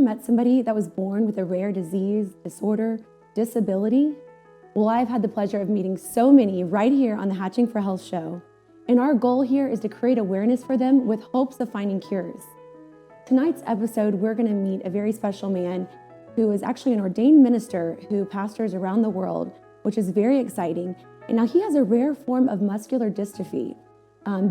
met somebody that was born with a rare disease, disorder, disability? Well, I've had the pleasure of meeting so many right here on the Hatching for Health show. And our goal here is to create awareness for them with hopes of finding cures. Tonight's episode, we're going to meet a very special man who is actually an ordained minister who pastors around the world, which is very exciting. And now he has a rare form of muscular dystrophy.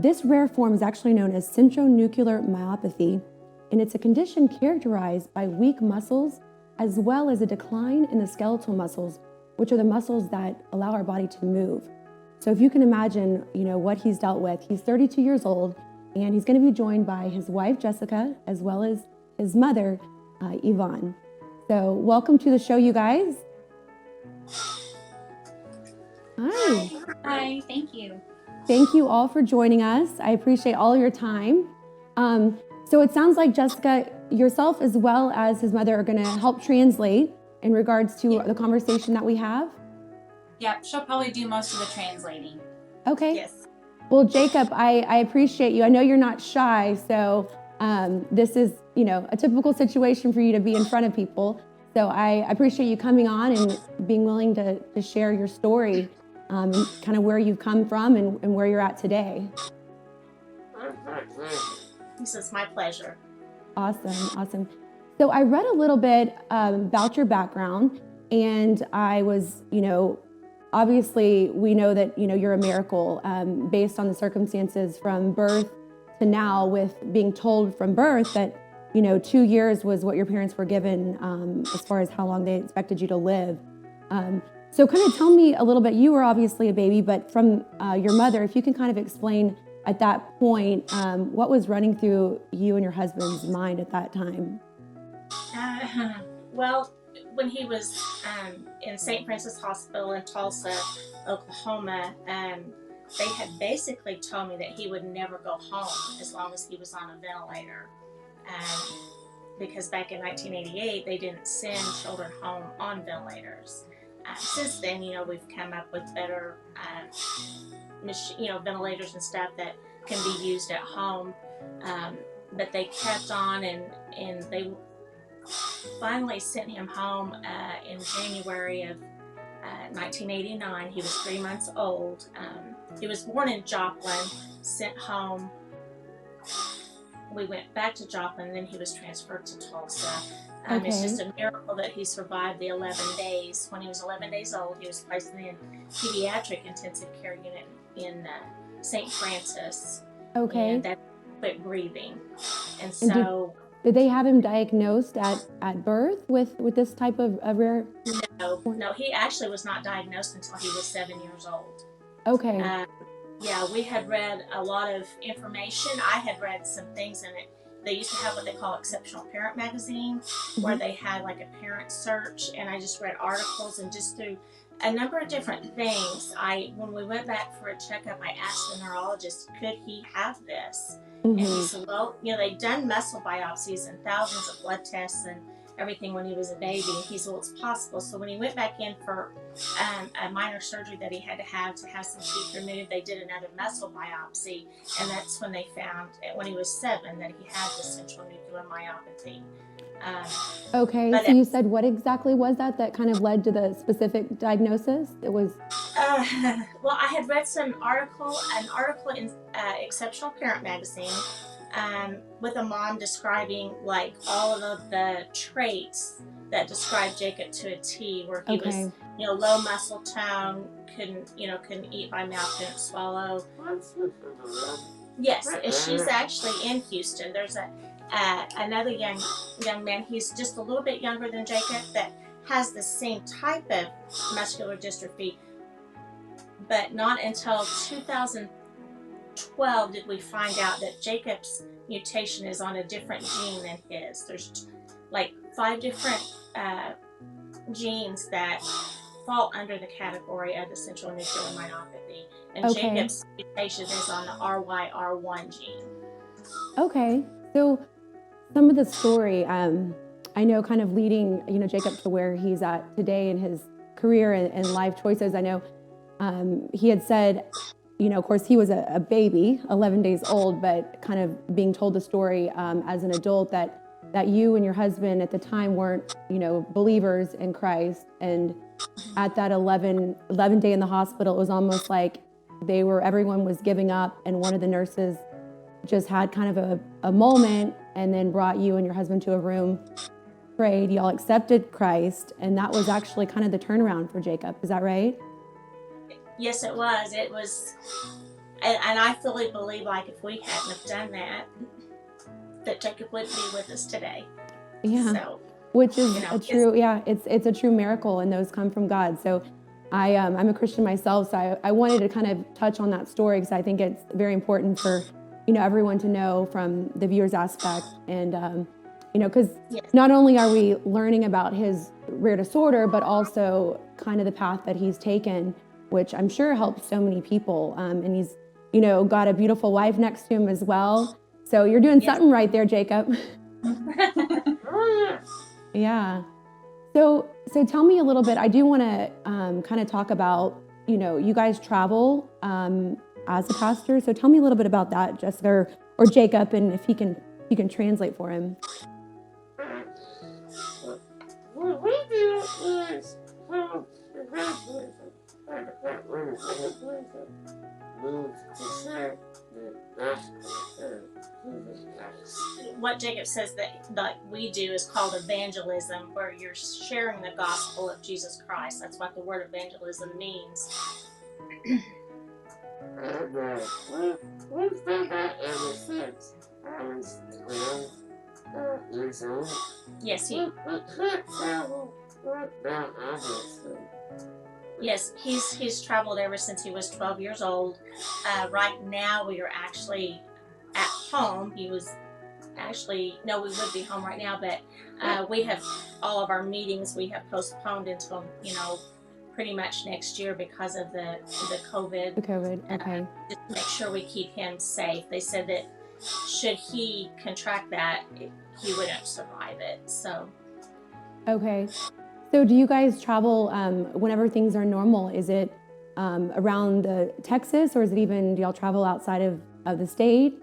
This rare form is actually known as Centronuclear Myopathy, and it's a condition characterized by weak muscles as well as a decline in the skeletal muscles, which are the muscles that allow our body to move. So if you can imagine, what he's dealt with, he's 32 years old, and he's going to be joined by his wife, Jessica, as well as his mother, Yvonne. So welcome to the show, you guys. Hi. Hi, thank you. Thank you all for joining us. I appreciate all your time. So it sounds like Jessica, yourself as well as his mother are going to help translate in regards to the conversation that we have. Yep, she'll probably do most of the translating. Okay. Yes. Well, Jacob, I appreciate you. I know you're not shy, so this is, a typical situation for you to be in front of people. So I appreciate you coming on and being willing to share your story, and kind of where you've come from and where you're at today. This is my pleasure. Awesome. So I read a little bit about your background, and I was, obviously we know that, you're a miracle based on the circumstances from birth to now, with being told from birth that, 2 years was what your parents were given as far as how long they expected you to live. So kind of tell me a little bit, you were obviously a baby, but from your mother, if you can kind of explain at that point, what was running through you and your husband's mind at that time? Well, when he was in St. Francis Hospital in Tulsa, Oklahoma, they had basically told me that he would never go home as long as he was on a ventilator. Because back in 1988, they didn't send children home on ventilators. Since then, we've come up with better, ventilators and stuff that can be used at home. But they kept on, and they finally sent him home in January of 1989. He was 3 months old. He was born in Joplin, sent home. We went back to Joplin, then he was transferred to Tulsa. Okay. It's just a miracle that he survived the 11 days. When he was 11 days old, he was placed in the pediatric intensive care unit in St. Francis. Okay. And that quit breathing. And so... Did they have him diagnosed at birth with this type of rare? No, he actually was not diagnosed until he was 7 years old. Okay. We had read a lot of information. I had read some things in it. They used to have what they call Exceptional Parent magazine, where they had like a parent search, and I just read articles, and just through a number of different things, when we went back for a checkup, I asked the neurologist, could he have this? And he said, well, they'd done muscle biopsies and thousands of blood tests and everything when he was a baby. And he said, well, it's possible. So when he went back in for a minor surgery that he had to have some teeth removed, they did another muscle biopsy. And that's when they found, when he was 7, that he had the centronuclear myopathy. Okay, so you said what exactly was that kind of led to the specific diagnosis? It was... well, I had read an article in Exceptional Parent magazine with a mom describing like all of the traits that describe Jacob to a T, where he was, low muscle tone, couldn't eat by mouth, couldn't swallow. Yes, she's actually in Houston. There's another young man. He's just a little bit younger than Jacob that has the same type of muscular dystrophy, but not until 2012 did we find out that Jacob's mutation is on a different gene than his. There's like 5 different genes that fall under the category of the centronuclear myopathy, and Jacob's mutation is on the RYR1 gene. Okay, so some of the story, I know, kind of leading, Jacob to where he's at today in his career and life choices. I know he had said, of course, he was a baby, 11 days old, but kind of being told the story as an adult that that you and your husband at the time weren't, believers in Christ. And at that 11 day in the hospital, it was almost like everyone was giving up, and one of the nurses just had kind of a moment and then brought you and your husband to a room, prayed, y'all accepted Christ, and that was actually kind of the turnaround for Jacob. Is that right? Yes, it was. It was, and I fully believe, like, if we hadn't have done that Jacob would be with us today. Yeah. So, which is it's a true miracle, and those come from God. So I'm a Christian myself, so I wanted to kind of touch on that story because I think it's very important for everyone to know from the viewer's aspect. And because not only are we learning about his rare disorder, but also kind of the path that he's taken, which I'm sure helps so many people. And he's got a beautiful wife next to him as well. So you're doing something right there, Jacob. Yeah. So tell me a little bit. I do want to kind of talk about, you guys travel as a pastor. So tell me a little bit about that, Jessica or Jacob, and if you can translate for him. What we do is what Jacob says that we do is called evangelism, where you're sharing the gospel of Jesus Christ. That's what the word evangelism means. we've done that ever since I was 12 years old. Yes, We can't travel now, obviously. Yes, he's traveled ever since he was 12 years old. Right now, we are actually at home. We would be home right now, but we have all of our meetings we have postponed until pretty much next year because of the COVID. The COVID, okay. Just to make sure we keep him safe. They said that should he contract that, he wouldn't survive it. So. Okay. So do you guys travel whenever things are normal? Is it around Texas, or is it even, do y'all travel outside of the state?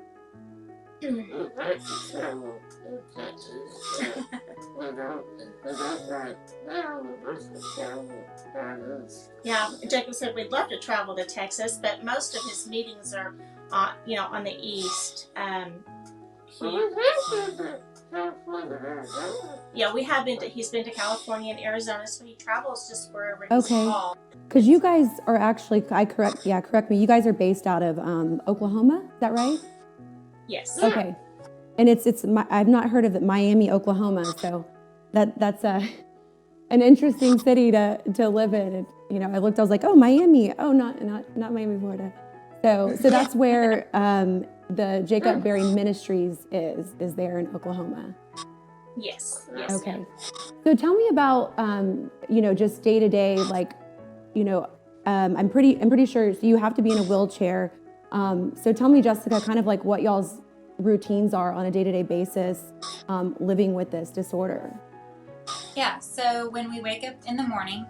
Yeah, Jacob said we'd love to travel to Texas, but most of his meetings are, on the east. He's been to California and Arizona, so he travels just wherever he's called. Because you guys are actually, correct me, you guys are based out of Oklahoma, is that right? Yes. Okay. And I've not heard of it, Miami, Oklahoma, so that's an interesting city to live in. I looked, I was like, oh, Miami, oh, not Miami, Florida. So that's where the Jacob Berry Ministries is there in Oklahoma. Yes. Okay. So tell me about just day to day, like, I'm pretty sure, so you have to be in a wheelchair. So tell me, Jessica, kind of like what y'all's routines are on a day-to-day basis living with this disorder. Yeah, so when we wake up in the morning,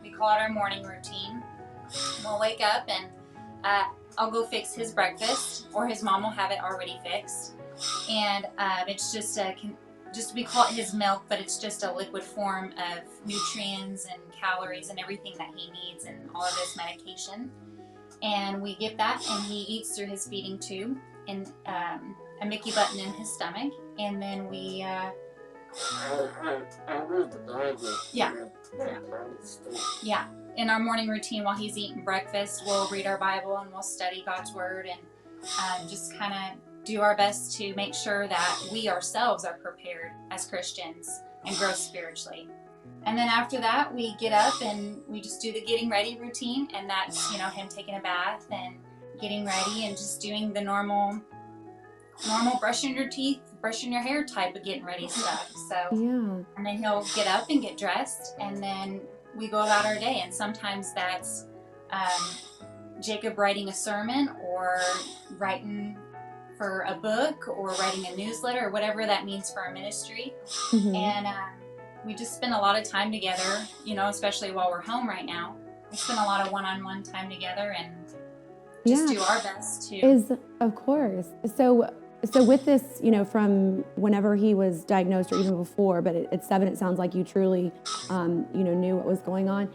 we call it our morning routine. We'll wake up and I'll go fix his breakfast, or his mom will have it already fixed. And it's just we call it his milk, but it's just a liquid form of nutrients and calories and everything that he needs, and all of his medication. And we give that, and he eats through his feeding tube and a Mickey button in his stomach. And then we in our morning routine, while he's eating breakfast, we'll read our Bible and we'll study God's Word, and just kind of do our best to make sure that we ourselves are prepared as Christians and grow spiritually. And then after that, we get up and we just do the getting ready routine, and that's him taking a bath and getting ready and just doing the normal brushing your teeth, brushing your hair type of getting ready stuff. So and then he'll get up and get dressed, and then we go about our day. And sometimes that's Jacob writing a sermon, or writing for a book, or writing a newsletter, or whatever that means for our ministry. And we just spend a lot of time together, especially while we're home right now. We spend a lot of one-on-one time together and just do our best to. Of course. So So with this, from whenever he was diagnosed or even before, but at 7, it sounds like you truly, knew what was going on.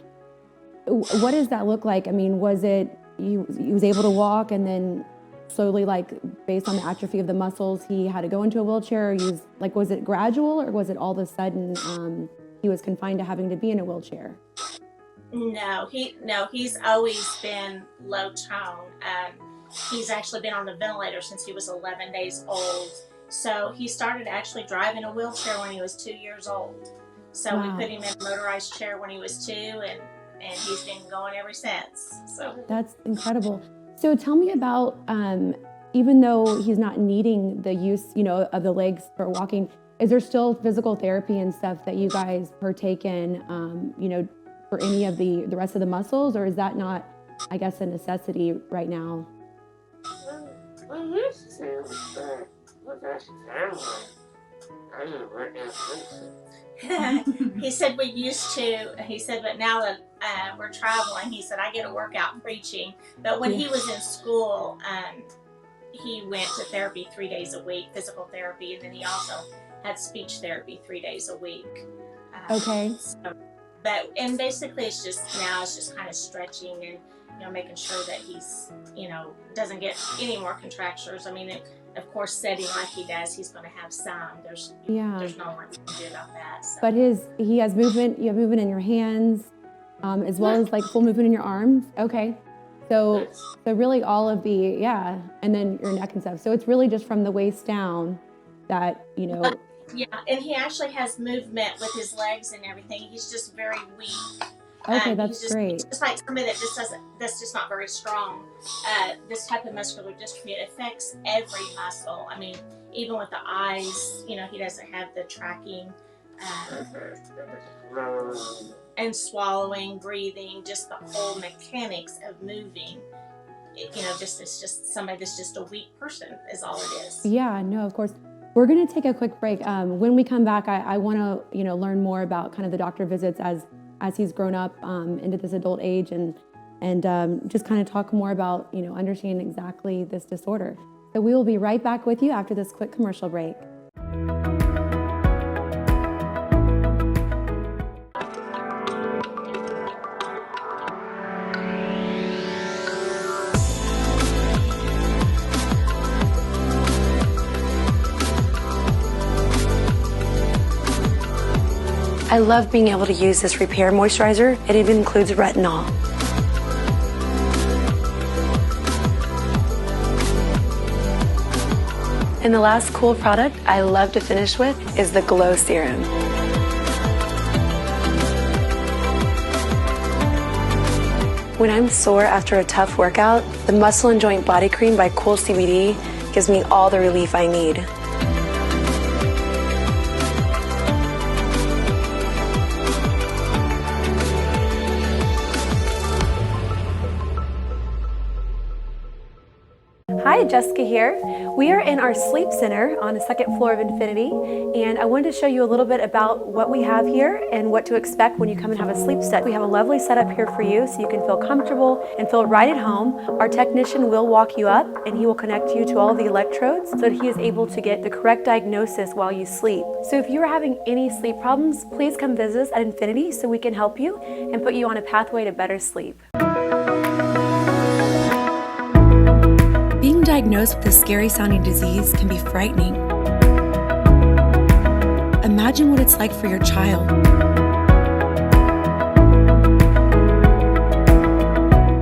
What does that look like? I mean, was it he was able to walk and then slowly, like based on the atrophy of the muscles, he had to go into a wheelchair? Or was it gradual, or was it all of a sudden he was confined to having to be in a wheelchair? No, he's always been low tone. He's actually been on the ventilator since he was 11 days old. So he started actually driving a wheelchair when he was 2 years old. So Wow. we put him in a motorized chair when he was 2, and he's been going ever since. So That's incredible. So tell me about, even though he's not needing the use, of the legs for walking, is there still physical therapy and stuff that you guys partake in, for any of the rest of the muscles, or is that not, I guess, a necessity right now? We used to, but with our family, I didn't work out. he said we used to. He said, but now that we're traveling, he said I get a workout preaching. But when he was in school, he went to therapy 3 days a week, physical therapy, and then he also had speech therapy 3 days a week. Okay. And basically it's just kind of stretching and making sure that he's doesn't get any more contractures. I mean, of course, setting like he does, he's going to have some. There's no one you can do about that. So. But he has movement. You have movement in your hands, as well as like full movement in your arms. Okay. So really all of and then your neck and stuff. So it's really just from the waist down that Yeah, and he actually has movement with his legs and everything. He's just very weak. Okay, that's great. It's just like somebody that's just not very strong. This type of muscular dystrophy, it affects every muscle. I mean, even with the eyes, he doesn't have the tracking, and swallowing, breathing, just the whole mechanics of moving. It's just somebody that's just a weak person is all it is. Yeah, no, of course. We're going to take a quick break. When we come back, I want to, learn more about kind of the doctor visits as he's grown up into this adult age, and just kind of talk more about, understanding exactly this disorder. So we will be right back with you after this quick commercial break. I love being able to use this repair moisturizer. It even includes retinol. And the last cool product I love to finish with is the Glow Serum. When I'm sore after a tough workout, the Muscle and Joint Body Cream by Cool CBD gives me all the relief I need. Hi, Jessica here. We are in our sleep center on the second floor of Infinity, and I wanted to show you a little bit about what we have here and what to expect when you come and have a sleep study. We have a lovely setup here for you so you can feel comfortable and feel right at home. Our technician will walk you up and he will connect you to all of the electrodes so that he is able to get the correct diagnosis while you sleep. So if you are having any sleep problems, please come visit us at Infinity so we can help you and put you on a pathway to better sleep. Being diagnosed with a scary-sounding disease can be frightening. Imagine what it's like for your child.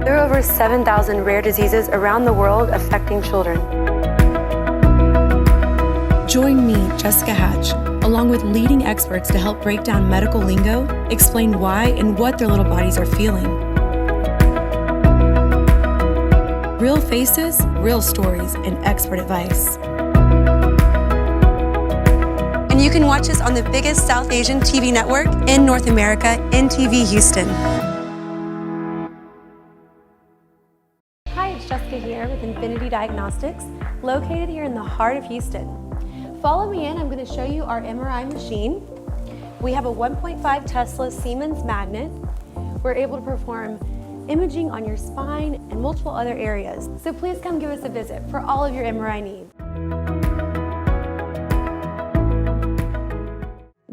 There are over 7,000 rare diseases around the world affecting children. Join me, Jessica Hatch, along with leading experts to help break down medical lingo, explain why and what their little bodies are feeling. Real faces, real stories, and expert advice. And you can watch us on the biggest South Asian TV network in North America, NTV Houston. Hi, it's Jessica here with Infinity Diagnostics, located here in the heart of Houston. Follow me in, I'm going to show you our MRI machine. We have a 1.5 Tesla Siemens magnet. We're able to perform imaging on your spine and multiple other areas. So please come give us a visit for all of your MRI needs.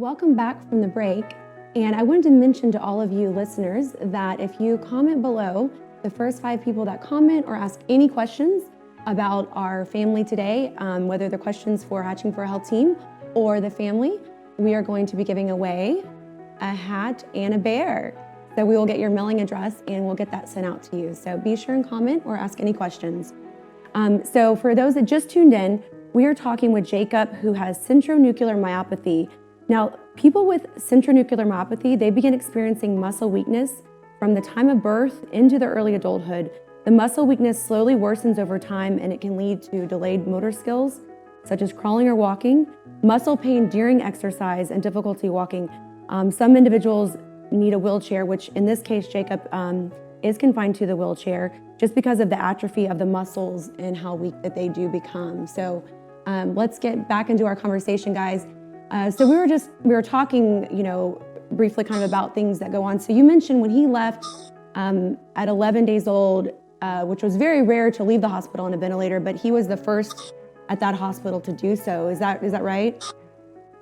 welcome back from the break. And I wanted to mention to all of you listeners that if you comment below, the first 5 people that comment or ask any questions about our family today, whether they're questions for Hatching for a Health team or the family, we are going to be giving away a hat and a bear. So we will get your mailing address and we'll get that sent out to you. So be sure and comment or ask any questions. So for those that just tuned in, we are talking with Jacob, who has centronuclear myopathy. Now, people with centronuclear myopathy, they begin experiencing muscle weakness from the time of birth into their early adulthood. The muscle weakness slowly worsens over time and it can lead to delayed motor skills, such as crawling or walking, muscle pain during exercise, and difficulty walking. Some individuals need a wheelchair, which in this case, Jacob is confined to the wheelchair just because of the atrophy of the muscles and how weak that they do become. So let's get back into our conversation, guys. So we were talking, briefly kind of about things that go on. So you mentioned when he left at 11 days old, which was very rare to leave the hospital on a ventilator, but he was the first at that hospital to do so. Is that right?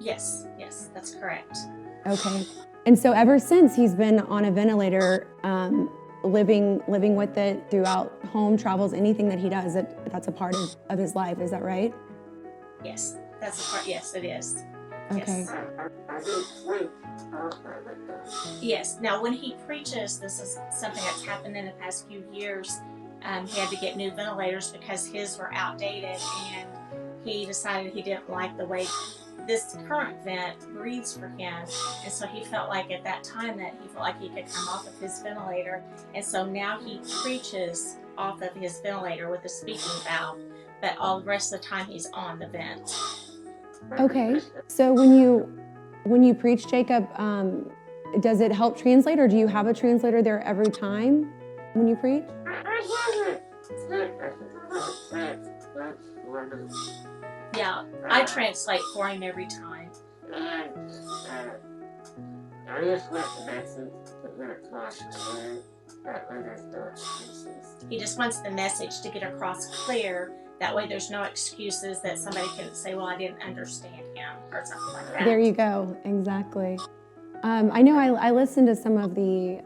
Yes, that's correct. Okay. And so ever since he's been on a ventilator, living with it throughout home travels, anything that he does, that's a part of his life. Is that right? Yes, that's a part. Yes, it is. Okay. Yes. Now, when he preaches, this is something that's happened in the past few years. He had to get new ventilators because his were outdated, and he decided he didn't like the way this current vent breathes for him, and so he felt like at that time that he felt like he could come off of his ventilator, and so now he preaches off of his ventilator with a speaking valve, but all the rest of the time he's on the vent. Okay. So when you preach, Jacob, does it help translate, or do you have a translator there every time when you preach? Yeah, I translate for him every time. I just want the message to get across clear. That way there's no excuses. He just wants the message to get across clear. That way there's no excuses that somebody can say, well, I didn't understand him or something like that. There you go. Exactly. I know I listened to some of the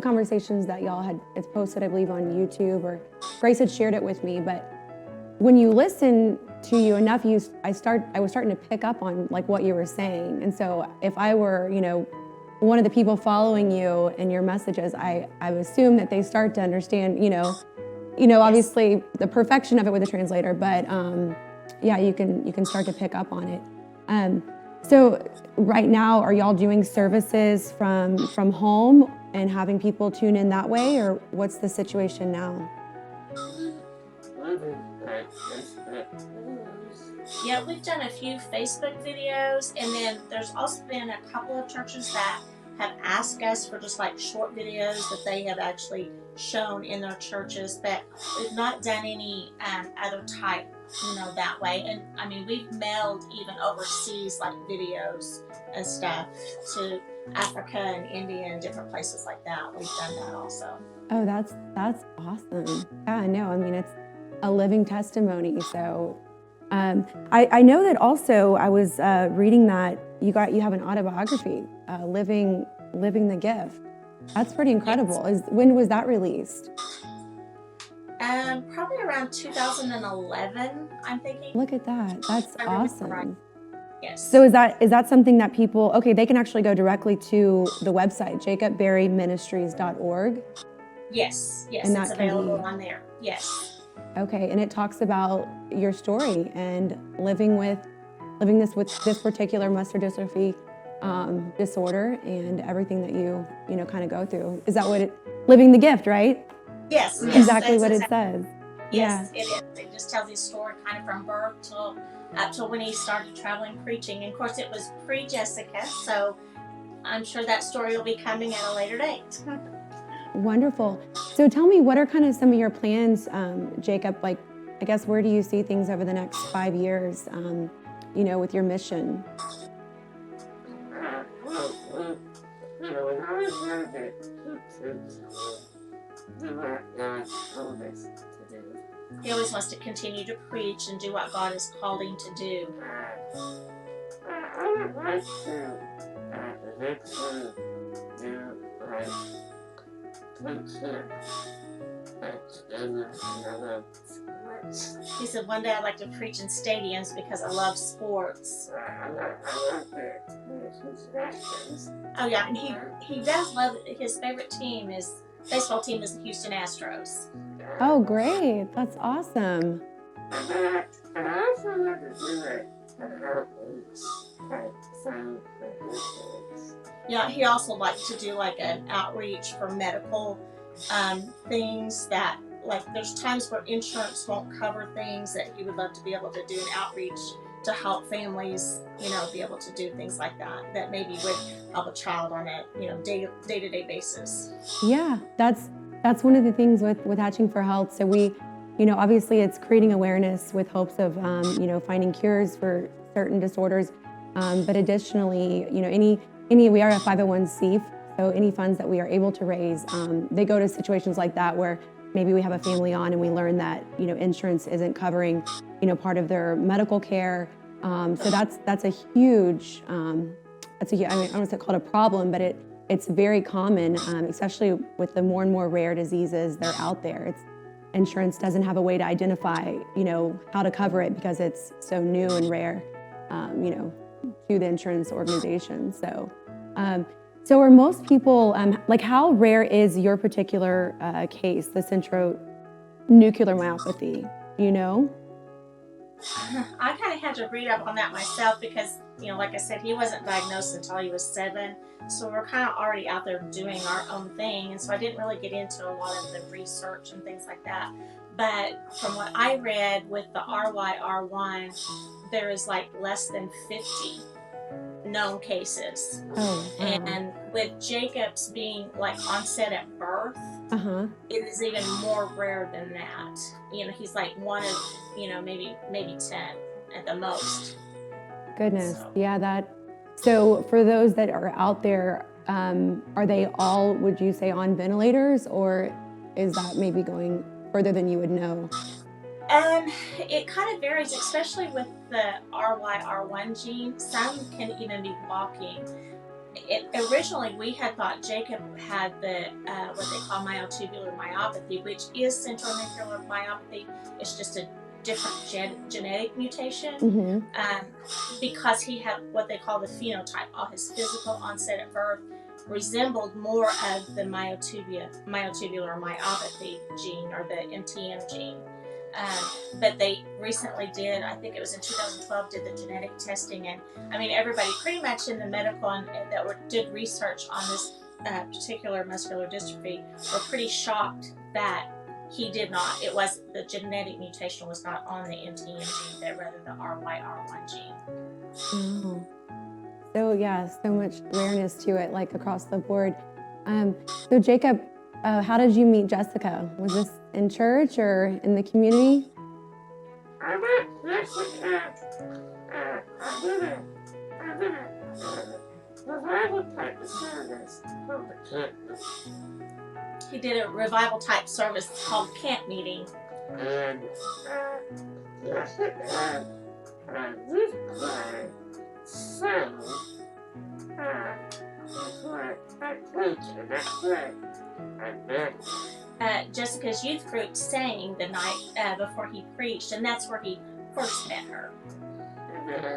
conversations that y'all had, it's posted, I believe, on YouTube, or Grace had shared it with me, but when you listen to you enough, I was starting to pick up on like what you were saying. And so if I were, one of the people following you and your messages, I would assume that they start to understand, obviously the perfection of it with a translator, but yeah, you can start to pick up on it. So right now, are y'all doing services from home and having people tune in that way, or what's the situation now? Yeah, we've done a few Facebook videos, and then there's also been a couple of churches that have asked us for just like short videos that they have actually shown in their churches, but we've not done any other type, that way. And I mean, we've mailed even overseas like videos and stuff to Africa and India and different places like that. We've done that also. Oh, that's awesome. Yeah, I know. I mean, it's a living testimony. So I know that also I was reading that you have an autobiography, living the gift. That's pretty incredible. When was that released? Probably around 2011, I'm thinking. Look at that. That's awesome. Right. Yes. So is that something that people, they can actually go directly to the website, jacobberryministries.org? Yes, and it's available on there. Yes. Okay, and it talks about your story and living this with this particular muscular dystrophy disorder and everything that you kind of go through. Is that what living the gift, right? Yes. Exactly what it says. Yes, yeah. It is. It just tells his story kind of from birth up till when he started traveling preaching. And of course, it was pre-Jessica, so I'm sure that story will be coming at a later date. Wonderful. So tell me, what are kind of some of your plans, Jacob? Like, I guess, where do you see things over the next 5 years, with your mission? He always wants to continue to preach and do what God has called him to do. would like to eventually do like teaching in another sports. He said one day I'd like to preach in stadiums because I love sports. I love the lessons. Oh yeah, and he does love his favorite baseball team is the Houston Astros. Oh, great. That's awesome. And I also love to do it outreach type thing for his kids. Yeah, he also likes to do like an outreach for medical things that, like, there's times where insurance won't cover things that he would love to be able to do an outreach to help families, be able to do things like that maybe would help a child on a, day-to-day basis. Yeah, that's one of the things with Hatching for Health. So we, obviously it's creating awareness with hopes of, finding cures for certain disorders. But additionally, we are a 501c, so any funds that we are able to raise, they go to situations like that where maybe we have a family on and we learn that, insurance isn't covering, part of their medical care. So that's a huge, I don't want to call it a problem, but it's very common, especially with the more and more rare diseases that are out there. Insurance doesn't have a way to identify, how to cover it because it's so new and rare, to the insurance organization. So are most people, how rare is your particular case, the centronuclear myopathy? I kind of had to read up on that myself because, like I said, he wasn't diagnosed until he was 7. So we're kind of already out there doing our own thing. And so I didn't really get into a lot of the research and things like that. But from what I read with the RYR1, there is like less than 50 known cases. Oh, wow. And with Jacob's being like onset at birth, it is even more rare than that. He's like one of, maybe 10 at the most. Goodness, So. yeah, so for those that are out there, are they all, would you say, on ventilators, or is that maybe going further than you would know? It kind of varies, especially with the RYR1 gene. Some can even be walking. Originally, we had thought Jacob had the what they call myotubular myopathy, which is centronuclear myopathy. It's just a different genetic mutation, because he had what they call the phenotype. All his physical onset at birth resembled more of the myotubular myopathy gene, or the MTM gene. But they recently did, I think it was in 2012, did the genetic testing, and everybody pretty much in the medical and that did research on this particular muscular dystrophy were pretty shocked that he did not. The genetic mutation was not on the MTM gene, but rather the RYR1 gene. Oh. So yeah, so much awareness to it, like across the board. So Jacob, how did you meet Jessica? Was this in church or in the community? I met Jessica. I did a revival type service from the campus. He did a revival type service called camp meeting. And Jessica did play sang before I preached in that play. And then Jessica's youth group sang the night before he preached, and that's where he first met her. And then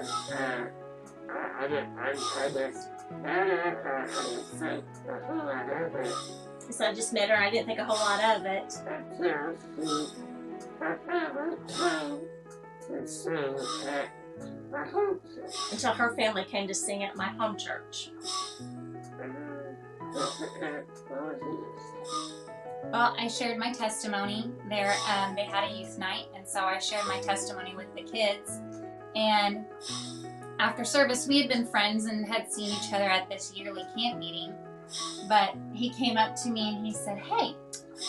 I just think a whole lot of it. So I just met her, and I didn't think a whole lot of it. Until her family came to sing at my home church. Well, I shared my testimony there. They had a youth night, and so I shared my testimony with the kids. And after service, we had been friends and had seen each other at this yearly camp meeting. But he came up to me and he said, "Hey,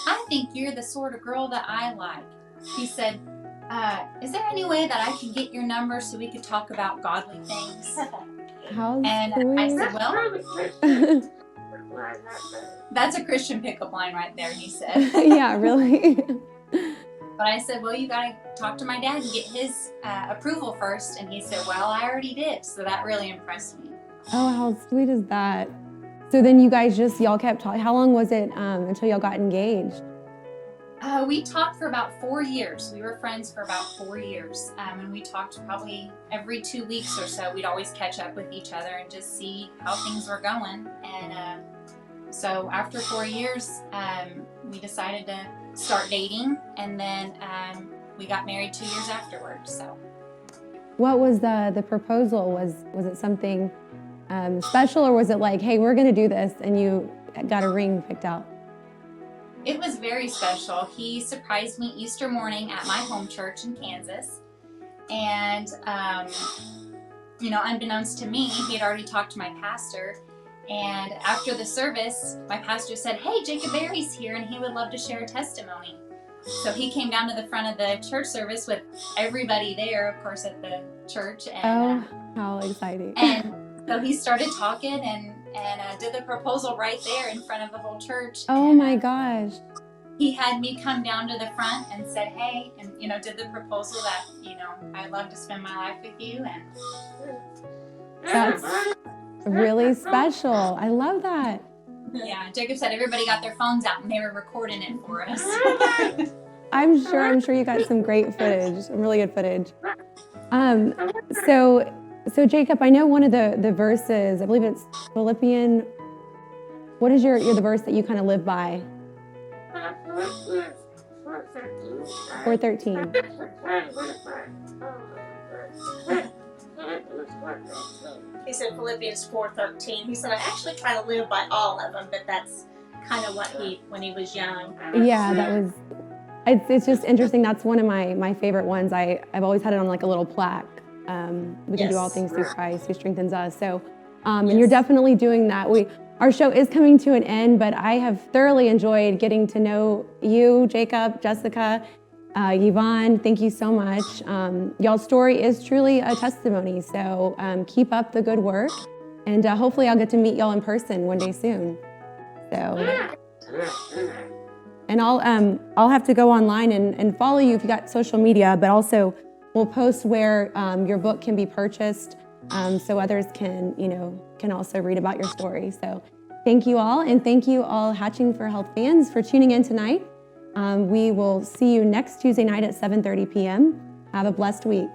I think you're the sort of girl that I like." He said, "Is there any way that I can get your number so we could talk about godly things?" How And sweet. I said, "Well, that's a Christian pickup line right there," he said. Yeah, really. But I said, well, you got to talk to my dad and get his approval first. And he said, well, I already did. So that really impressed me. Oh, how sweet is that? So then you guys y'all kept talking. How long was it until y'all got engaged? We talked for about 4 years. We were friends for about 4 years. And we talked probably every 2 weeks or so. We'd always catch up with each other and just see how things were going. And so after 4 years, we decided to start dating. And then we got married 2 years afterwards. So, what was the proposal? Was it something special, or was it like, hey, we're going to do this, and you got a ring picked out? it was very special. He surprised me Easter morning at my home church in Kansas. And, unbeknownst to me, he had already talked to my pastor. And after the service, my pastor said, hey, Jacob Berry's here and he would love to share a testimony. So he came down to the front of the church service with everybody there, of course, at the church. And, how exciting. And so he started talking and did the proposal right there in front of the whole church. Oh my gosh. He had me come down to the front and said, hey, and, did the proposal that, I'd love to spend my life with you. And that's really special. I love that. Yeah, Jacob said everybody got their phones out and they were recording it for us. I'm sure you got some great footage, some really good footage. So Jacob, I know one of the verses, I believe it's Philippians. What is the verse that you kind of live by? 4:13. He said Philippians 4:13. He said, I actually try to live by all of them, but that's kind of what when he was young. Yeah, it's just interesting. That's one of my favorite ones. I've always had it on like a little plaque. We can do all things through Christ who strengthens us. So, and you're definitely doing that. Our show is coming to an end, but I have thoroughly enjoyed getting to know you, Jacob, Jessica, Yvonne. Thank you so much. Y'all's story is truly a testimony. So keep up the good work, and hopefully I'll get to meet y'all in person one day soon. So, and I'll have to go online and follow you if you got social media, but also we'll post where your book can be purchased, so others can also read about your story. So thank you all, and thank you all Hatching for Health fans for tuning in tonight. We will see you next Tuesday night at 7:30 p.m. Have a blessed week.